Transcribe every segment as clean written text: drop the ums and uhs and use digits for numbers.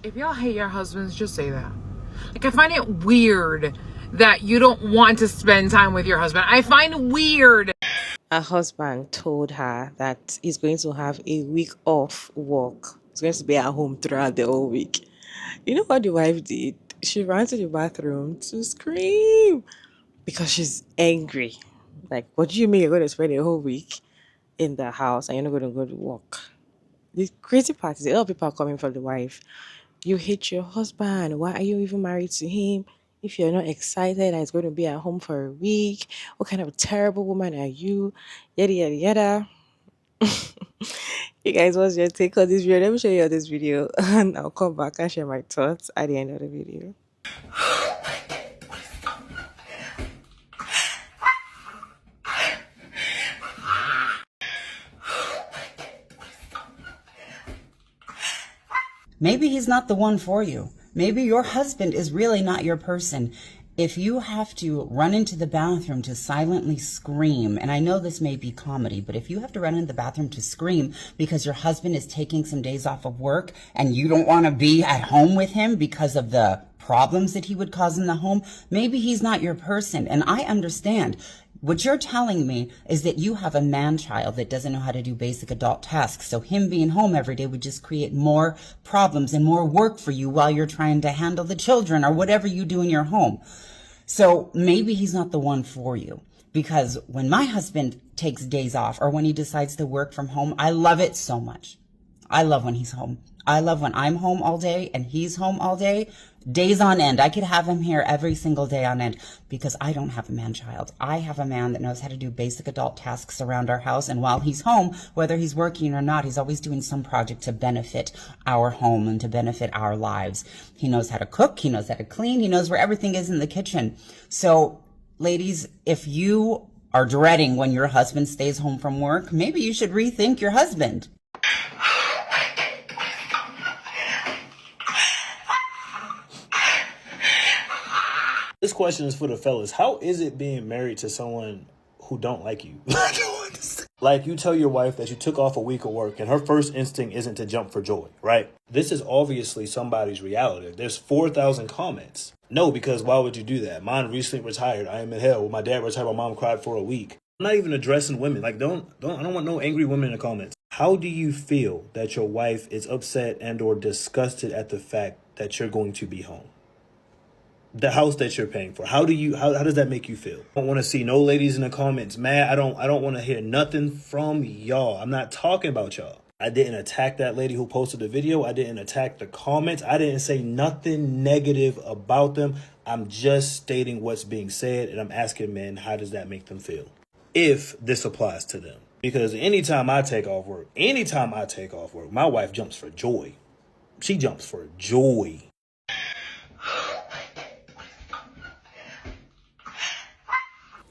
If y'all hate your husbands, just say that. Like, I find it weird that you don't want to spend time with your husband. I find weird. Her husband told her that he's going to have a week off work. He's going to be at home throughout the whole week. You know what the wife did? She ran to the bathroom to scream because she's angry. Like, what do you mean you're going to spend a whole week in the house and you're not going to go to work? The crazy part is a lot of people are coming for the wife. You hate your husband. Why are you even married to him? If you're not excited that he's going to be at home for a week, what kind of a terrible woman are you? Yada yada yada. You guys, what's your take on this video? Let me show you this video and I'll come back and share my thoughts at the end of the video. Maybe he's not the one for you. Maybe your husband is really not your person. If you have to run into the bathroom to silently scream, and I know this may be comedy, but if you have to run into the bathroom to scream because your husband is taking some days off of work and you don't want to be at home with him because of the problems that he would cause in the home, maybe he's not your person. And I understand. What you're telling me is that you have a man-child that doesn't know how to do basic adult tasks. So him being home every day would just create more problems and more work for you while you're trying to handle the children or whatever you do in your home. So maybe he's not the one for you. Because when my husband takes days off or when he decides to work from home, I love it so much. I love when he's home. I love when I'm home all day and he's home all day, days on end. I could have him here every single day on end because I don't have a man-child. I have a man that knows how to do basic adult tasks around our house. And while he's home, whether he's working or not, he's always doing some project to benefit our home and to benefit our lives. He knows how to cook. He knows how to clean. He knows where everything is in the kitchen. So, ladies, if you are dreading when your husband stays home from work, maybe you should rethink your husband. This question is for the fellas. How is it being married to someone who don't like you? I don't understand. Like, you tell your wife that you took off a week of work and her first instinct isn't to jump for joy, right? This is obviously somebody's reality. There's 4,000 comments. No, because why would you do that? Mine recently retired. I am in hell. When my dad retired, my mom cried for a week. I'm not even addressing women. Like, I don't want no angry women in the comments. How do you feel that your wife is upset and or disgusted at the fact that you're going to be home? The house that you're paying for. How does that make you feel? I don't want to see no ladies in the comments mad. I don't want to hear nothing from y'all. I'm not talking about y'all. I didn't attack that lady who posted the video. I didn't attack the comments. I didn't say nothing negative about them. I'm just stating what's being said, and I'm asking men, how does that make them feel? If this applies to them. Because anytime I take off work, my wife jumps for joy. She jumps for joy.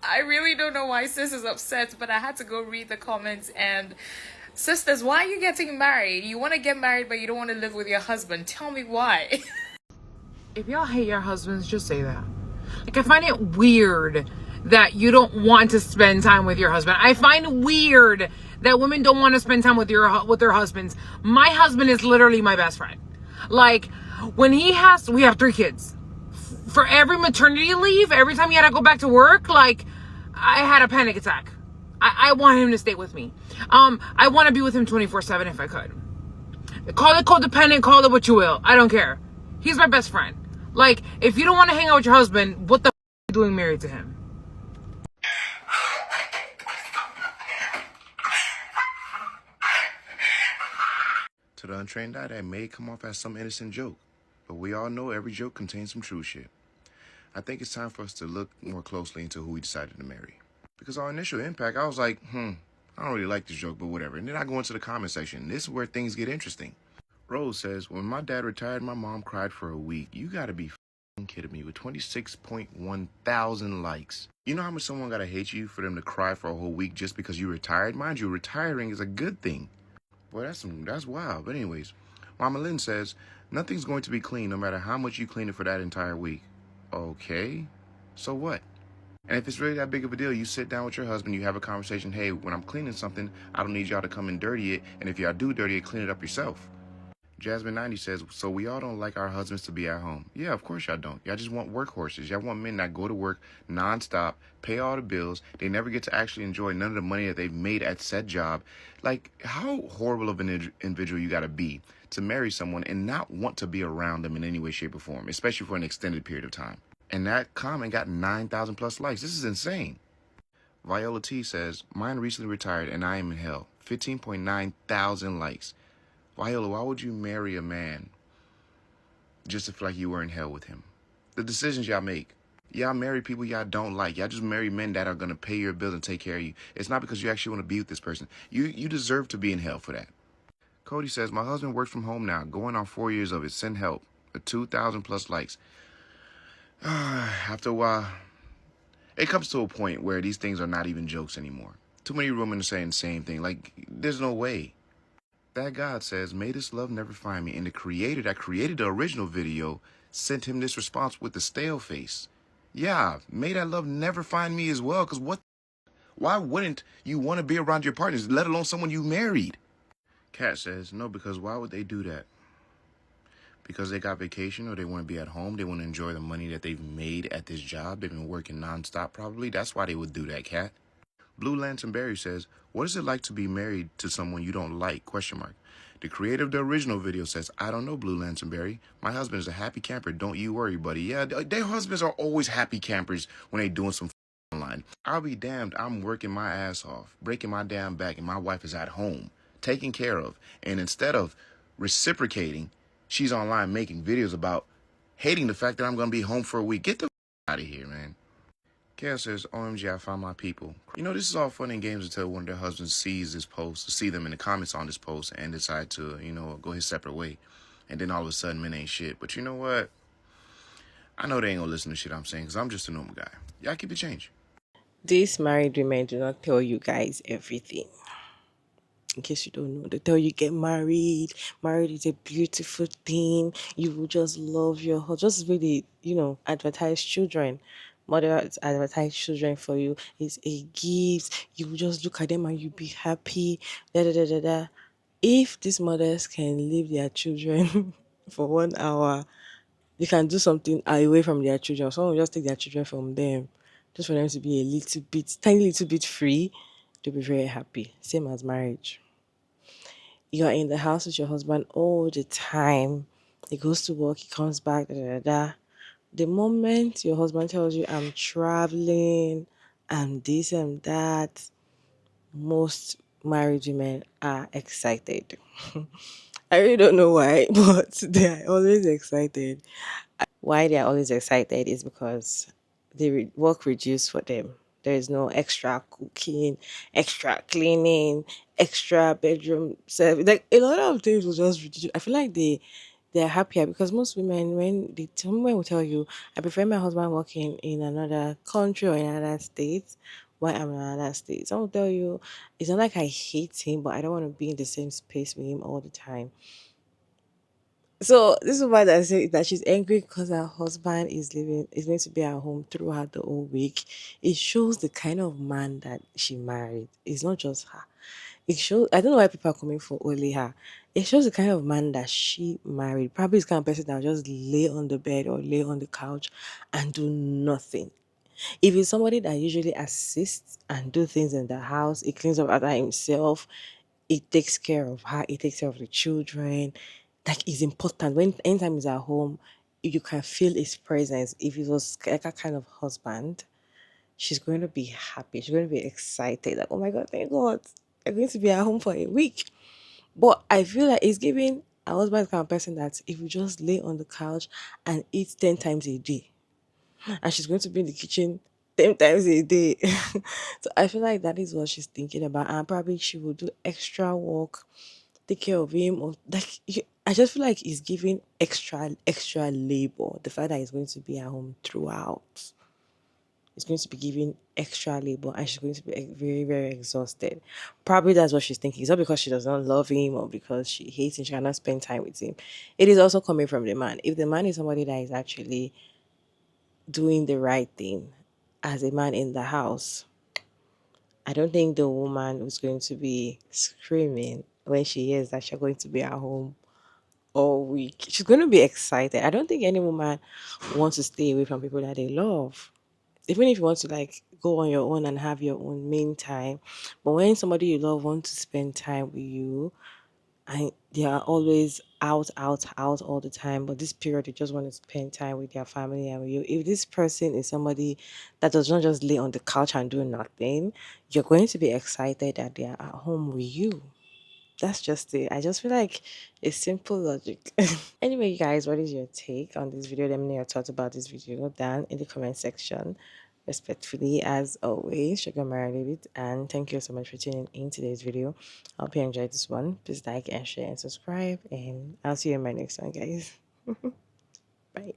I really don't know why sis is upset, but I had to go read the comments. And sisters, why are you getting married? You want to get married, but you don't want to live with your husband. Tell me why. If y'all hate your husbands, just say that. Like, I find it weird that you don't want to spend time with your husband. I find weird that women don't want to spend time with their husbands. My husband is literally my best friend. Like, when we have 3 kids. For every maternity leave, every time he had to go back to work, like, I had a panic attack. I want him to stay with me. I want to be with him 24/7 if I could. Call it codependent, call it what you will. I don't care. He's my best friend. Like, if you don't want to hang out with your husband, what the are you doing married to him? To the untrained eye, that may come off as some innocent joke, but we all know every joke contains some true shit. I think it's time for us to look more closely into who we decided to marry. Because our initial impact, I was like, I don't really like this joke, but whatever. And then I go into the comment section. This is where things get interesting. Rose says, when my dad retired, my mom cried for a week. You gotta be kidding me, with 26.1 thousand likes. You know how much someone gotta hate you for them to cry for a whole week just because you retired? Mind you, retiring is a good thing. Boy, that's wild. But anyways, Mama Lynn says, nothing's going to be clean no matter how much you clean it for that entire week. Okay, so what? And if it's really that big of a deal, you sit down with your husband, you have a conversation. Hey, when I'm cleaning something, I don't need y'all to come and dirty it. And if y'all do dirty it, clean it up yourself. Jasmine 90 says, so we all don't like our husbands to be at home. Yeah, of course y'all don't. Y'all just want workhorses. Y'all want men that go to work nonstop, pay all the bills. They never get to actually enjoy none of the money that they've made at said job. Like, how horrible of an individual you got to be to marry someone and not want to be around them in any way, shape, or form, especially for an extended period of time. And that comment got 9,000 plus likes. This is insane. Viola T says, mine recently retired and I am in hell. 15.9 thousand likes. Viola, why would you marry a man just to feel like you were in hell with him? The decisions y'all make. Y'all marry people y'all don't like. Y'all just marry men that are going to pay your bills and take care of you. It's not because you actually want to be with this person. You deserve to be in hell for that. Cody says, my husband works from home now, going on 4 years of it. Send help. 2,000 plus likes. After a while, it comes to a point where these things are not even jokes anymore. Too many women are saying the same thing. Like, there's no way. That God says, may this love never find me. And the creator that created the original video sent him this response with the stale face. Yeah, may that love never find me as well. Because why wouldn't you want to be around your partners, let alone someone you married? Kat says, no, because why would they do that? Because they got vacation or they want to be at home. They want to enjoy the money that they've made at this job. They've been working nonstop probably. That's why they would do that, Kat. Blue Lantern Berry says, what is it like to be married to someone you don't like? Question mark. The creator of the original video says, I don't know, Blue Lantern Berry. My husband is a happy camper. Don't you worry, buddy. Yeah, their husbands are always happy campers when they doing some online. I'll be damned. I'm working my ass off, breaking my damn back, and my wife is at home, taken care of. And instead of reciprocating, she's online making videos about hating the fact that I'm going to be home for a week. Get the out of here, man. Kale says, OMG, I found my people. You know, this is all fun and games until one of their husbands sees this post, see them in the comments on this post, and decide to, go his separate way. And then all of a sudden, men ain't shit. But you know what? I know they ain't gonna listen to shit I'm saying, because I'm just a normal guy. Y'all keep the change. These married women do not tell you guys everything. In case you don't know, they tell you get married. Married is a beautiful thing. You will just love your husband. Just really, advertise children. Mothers advertise children for you. It's a gift. You will just look at them and you'll be happy. Da da da da da. If these mothers can leave their children for 1 hour, they can do something away from their children. Someone will just take their children from them, just for them to be a little bit, tiny little bit free. They'll be very happy. Same as marriage. You are in the house with your husband all the time. He goes to work, he comes back, da da da da. The moment your husband tells you, I'm traveling, I'm this and that, most married women are excited. I really don't know why, but they are always excited. Why they are always excited is because work reduced for them. There is no extra cooking, extra cleaning, extra bedroom service. Like a lot of things will just reduce. I feel like they're happier because most women, when women will tell you, I prefer my husband working in another country or in another state while I'm in another state. Some will tell you, it's not like I hate him, but I don't want to be in the same space with him all the time. So this is why I say that she's angry because her husband is going to be at home throughout the whole week. It shows the kind of man that she married. It's not just her. It shows, I don't know why people are coming for only her. It shows the kind of man that she married. Probably this kind of person that will just lay on the bed or lay on the couch and do nothing. If it's somebody that usually assists and do things in the house, he cleans up after himself, he takes care of her, he takes care of the children. Like it's important. When anytime he's at home, you can feel his presence. If it was like a kind of husband, she's going to be happy. She's going to be excited. Like, oh my God, thank God. I'm going to be at home for a week. But I feel like it's giving a husband kind of person that if you just lay on the couch and eat 10 times a day, and she's going to be in the kitchen 10 times a day. So I feel like that is what she's thinking about. And probably she will do extra work, take care of him, or I just feel like he's giving extra labor. The fact that he's going to be at home throughout. He's going to be giving extra labor and she's going to be very, very exhausted. Probably that's what she's thinking. It's not because she does not love him or because she hates him, she cannot spend time with him. It is also coming from the man. If the man is somebody that is actually doing the right thing as a man in the house, I don't think the woman is going to be screaming when she hears that she's going to be at home all week. She's going to be excited. I don't think any woman wants to stay away from people that they love. Even if you want to like go on your own and have your own main time, but when somebody you love wants to spend time with you, and they are always out all the time, but this period they just want to spend time with their family and with you. If this person is somebody that does not just lay on the couch and do nothing, you're going to be excited that they are at home with you. That's just it. I just feel like it's simple logic. Anyway, you guys, what is your take on this video? Let me know your thoughts about this video down in the comment section. Respectfully, as always, Sugar Marinate, and thank you so much for tuning in today's video. I hope you enjoyed this one. Please like and share and subscribe, and I'll see you in my next one, guys. Bye.